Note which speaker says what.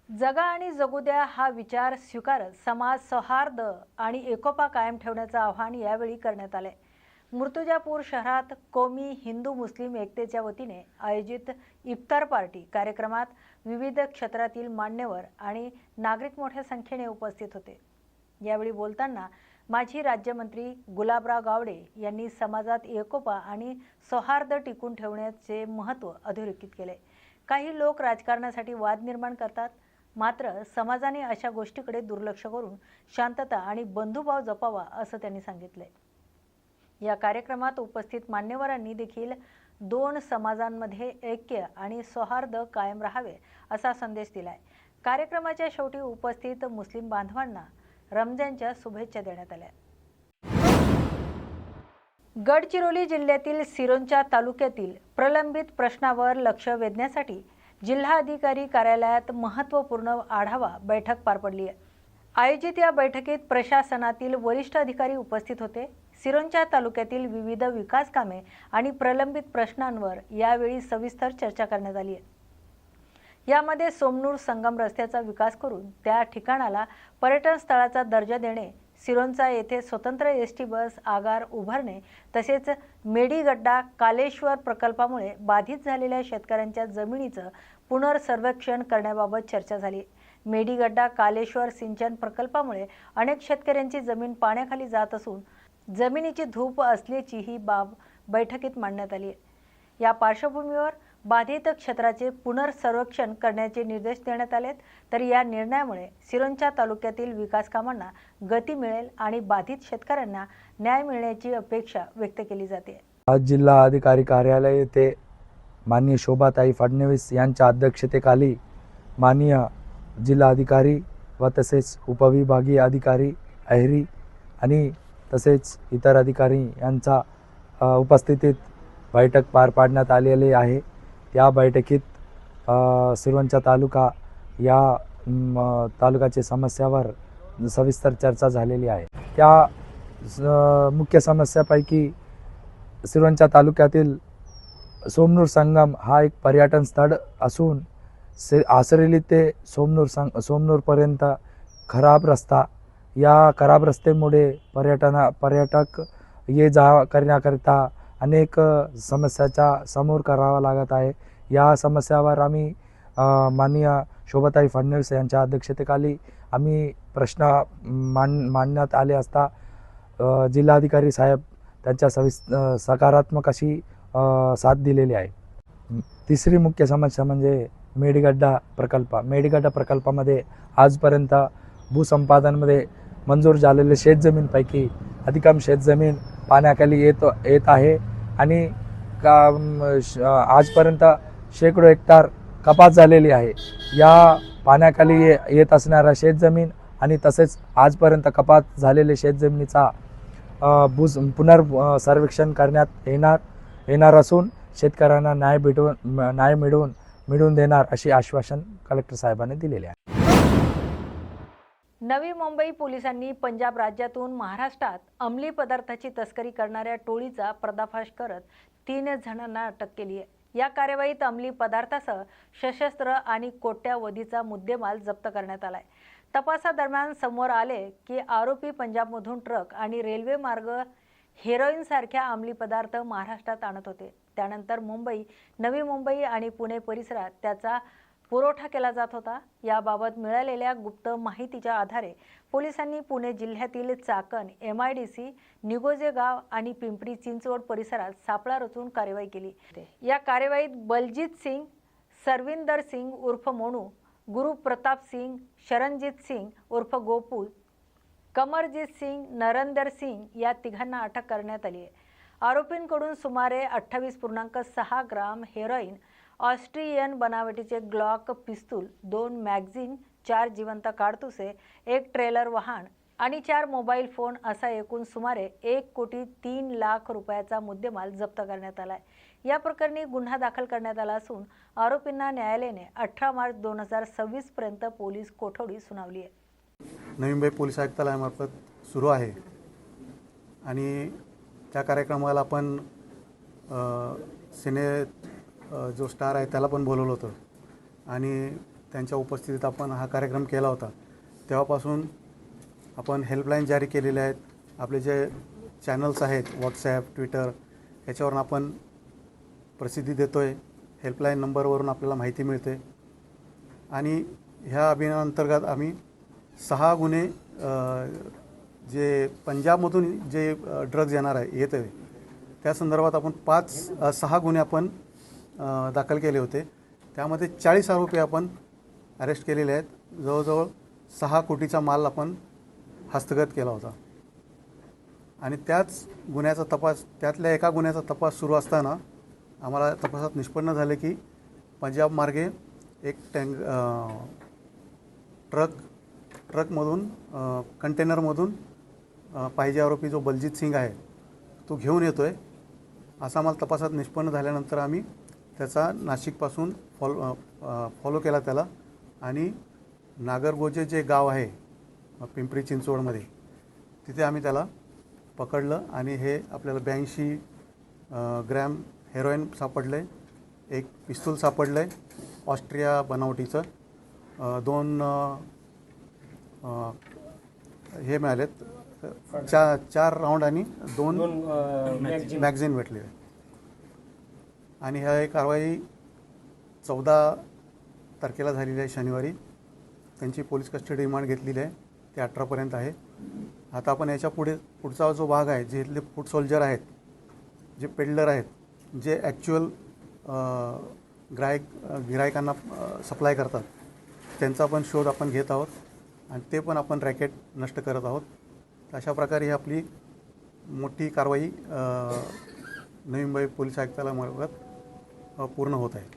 Speaker 1: जगा आणि जगू द्या हा विचार स्वीकारत समाज सौहार्द आणि एकोपा कायम ठेवण्याचं आवाहन यावेळी करण्यात आले। मूर्तिजापूर शहरात कौमी हिंदू मुस्लिम एकतेच्या वतीने आयोजित इफ्तार पार्टी कार्यक्रमात विविध क्षेत्रातील मान्यवर आणि नागरिक मोठ्या संख्येने उपस्थित होते। यावेळी बोलताना माजी राज्यमंत्री गुलाबराव गावडे यांनी समाजात एकोपा आणि सौहार्द टिकून ठेवण्याचे महत्त्व अधोरेखित केले। काही लोक राजकारणासाठी वाद निर्माण करतात, मात्र समाजाने अशा गोष्टीकडे दुर्लक्ष करून शांतता आणि बंधुभाव जपावा असं त्यांनी सांगितले। या कार्यक्रमात उपस्थित मान्यवरांनी देखील दोन समाजांमध्ये ऐक्य आणि सौहार्द कायम राहावे असा संदेश दिलाय। कार्यक्रमाच्या शेवटी उपस्थित मुस्लिम बांधवांना रमजानच्या शुभेच्छा देण्यात आल्या। गडचिरोली जिल्ह्यातील सिरोंचा तालुक्यातील प्रलंबित प्रश्नावर लक्ष वेधण्यासाठी जिल्हाधिकारी कार्यालयात महत्त्वपूर्ण आढावा बैठक पार पडली आहे। आयोजित या बैठकीत प्रशासनातील वरिष्ठ अधिकारी उपस्थित होते। सिरोंचा तालुक्यातील विविध विकास कामे आणि प्रलंबित प्रश्नांवर यावेळी सविस्तर चर्चा करण्यात आली आहे। यामध्ये सोमनूर संगम रस्त्याचा विकास करून त्या ठिकाणाला पर्यटन स्थळाचा दर्जा देणे, सिरोंचा येथे स्वतंत्र एसटी बस आगार उभारणे, तसेच मेडीगड्डा कालेश्वर प्रकल्पामुळे बाधित झालेल्या शेतकऱ्यांच्या जमिनीचं पुनर्सर्वेक्षण करण्याबाबत चर्चा झाली। मेडीगड्डा कालेश्वर सिंचन प्रकल्पामुळे अनेक शेतकऱ्यांची जमीन पाण्याखाली जात असून जमिनीची धूप असल्याची ही बाब बैठकीत मांडण्यात आली आहे। या पार्श्वभूमीवर बाधित क्षेत्राचे पुनर्सर्वेक्षण करण्याचे निर्देश देण्यात आलेत, तर या निर्णयामुळे सिरोंचा तालुक्यातील विकास कामांना गती मिळेल आणि बाधित शेतकऱ्यांना न्याय मिळण्याची अपेक्षा व्यक्त केली जाते।
Speaker 2: आज जिल्हा अधिकारी कार्यालय येथे माननीय शोभाताई फडणवीस यांच्या अध्यक्षतेखाली माननीय जिल्हाधिकारी व तसेच उपविभागीय अधिकारी अहेरी आणि तसेच इतर अधिकारी यांचा उपस्थितीत बैठक पार पाडण्यात आलेली आहे। या बैठकीत सिरोंचा तालुका या तालुक्याच्या समस्यावर सविस्तर चर्चा झालेली आहे। त्या मुख्य समस्यापैकी सिरोंचा तालुक्यातील सोमनूर संगम हा एक पर्यटन स्थळ असून आसरेली ते सोमनूरपर्यंत खराब रस्ता, या खराब रस्त्यामुळे पर्यटक ये जा करण्याकरिता अनेक समस्याचा समोर करावा लागत आहे। या समस्यावर आम्ही माननीय शोभाताई फडणवीस यांच्या अध्यक्षतेखाली आम्ही प्रश्न मांडण्यात आले असता जिल्हाधिकारी साहेब त्यांच्या सकारात्मक अशी साथ दिलेली आहे। तिसरी मुख्य समस्या म्हणजे मेडीगड्डा प्रकल्पामध्ये आजपर्यंत भूसंपादनमध्ये मंजूर झालेले शेतजमीनपैकी अधिकांश शेतजमीन पाण्याखाली येत आहे आणि आजपर्यंत शेकडो हेक्टर कपात झालेली आहे। या पाण्याखाली येत असणाऱ्या शेतजमीन आणि तसेच आजपर्यंत कपात झालेले शेतजमिनीचा पुनर्सर्वेक्षण करण्यात येणार असून शेतकऱ्यांना न्याय मिळवून देणार अशी आश्वासन कलेक्टर साहेबांनी दिलेले आहे।
Speaker 1: नवी मुंबई पोलिसांनी पंजाब राज्यातून महाराष्ट्रात अंमली पदार्थाची तस्करी करणाऱ्या टोळीचा पर्दाफाश करत 3 जणांना अटक केली आहे। या कार्यवाहीत अंमली पदार्थासह सशस्त्र आणि कोट्यावधीचा मुद्देमाल जप्त करण्यात आलाय। तपासादरम्यान समोर आले की आरोपी पंजाबमधून ट्रक आणि रेल्वे मार्ग हेरोईन सारख्या अंमली पदार्थ महाराष्ट्रात आणत होते। त्यानंतर मुंबई, नवी मुंबई आणि पुणे परिसरात त्याचा पुरवठा केला जात होता। याबाबत मिळालेल्या गुप्त माहितीच्या आधारे पोलिसांनी पुणे जिल्ह्यातील चाकण, MIDC, निगोजे गाव आणि पिंपरी चिंचवड परिसरात सापळा रचून कारवाई केली। या कारवाईत बलजीत सिंग, सरविंदर सिंग उर्फ मोनू, गुरु प्रताप सिंग, शरणजीत सिंग उर्फ गोपू, कमरजीत सिंग, नरेंदर सिंग या तिघांना अटक करण्यात आली आहे। आरोपींकडून सुमारे 28.6 ग्राम हेरोईन, ऑस्ट्रियन बनावटीचे ग्लॉक पिस्तूल, 2 मॅगझिन, 4 जिवंत काडतुसे, 1 ट्रेलर वाहन आणि 4 मोबाईल फोन असा एकूण सुमारे 1,03,00,000 रुपयाचा मुद्देमाल जप्त करण्यात आलाय। या प्रकरणी गुन्हा दाखल करण्यात आला असून आरोपींना न्यायालयाने 18 मार्च 2026 पर्यंत पोलीस कोठडी सुनावली आहे।
Speaker 3: नवी मुंबई पोलीस आयुक्तालयामार्फत सुरू आहे आणि त्या कार्यक्रमाला आपण सिने जो स्टार आहे त्याला पण बोलवलं होतं आणि त्यांच्या उपस्थितीत आपण हा कार्यक्रम केला होता. तेव्हापासून आपण हेल्पलाईन जारी केलेले आहेत. आपले जे चॅनल्स आहेत व्हॉट्सॲप, ट्विटर याच्यावरून आपण प्रसिद्धी देतो आहे. हेल्पलाईन नंबरवरून आपल्याला माहिती मिळते आणि ह्या अभियानाअंतर्गत आम्ही 6 गुन्हे जे पंजाबमधून जे ड्रग्ज येणार आहे येत आहे त्या संदर्भात आपण 6 गुन्हे आपण दाखल केले होते. त्यामध्ये 40 आरोपी आपण अरेस्ट केलेले आहेत. जवळजवळ 6 कोटीचा माल आपण हस्तगत केला होता आणि त्याच गुन्ह्याचा तपास त्यातल्या एका गुन्ह्याचा तपास सुरू असताना आम्हाला तपासात निष्पन्न झाले की पंजाब मार्गे एक ट्रकमधून कंटेनरमधून पाहिजे आरोपी जो बलजीत सिंग आहे तो घेऊन येतो आहे असा आम्हाला तपासात निष्पन्न झाल्यानंतर आम्ही त्याचा नाशिकपासून फॉलो केला त्याला आणि नागरगोजे जे गाव आहे पिंपरी चिंचवडमध्ये तिथे आम्ही त्याला पकडलं आणि हे आपल्याला 82 ग्रॅम हेरोईन सापडलं आहे. एक पिस्तूल सापडलं आहे ऑस्ट्रिया बनावटीचं. 2 हे मिळालेत 4 राऊंड आणि 2 मॅगझिन भेटले. आणि ह्या एक कारवाई 14 तारखेला झालेली आहे शनिवारी. त्यांची पोलीस कस्टडी रिमांड घेतलेली आहे. ते 18पर्यंत आहे. आता आपण याच्या पुढचा जो भाग आहे जे इथले फूड सोल्जर आहेत, जे पेडलर आहेत, जे ॲक्च्युअल गिरायकांना सप्लाय करतात त्यांचा पण शोध आपण घेत आहोत आणि ते पण आपण रॅकेट नष्ट करत आहोत. अशा प्रकारे ही आपली मोठी कारवाई नवी मुंबई पोलीस आयुक्तालयामार्फत पूर्ण होत आहे.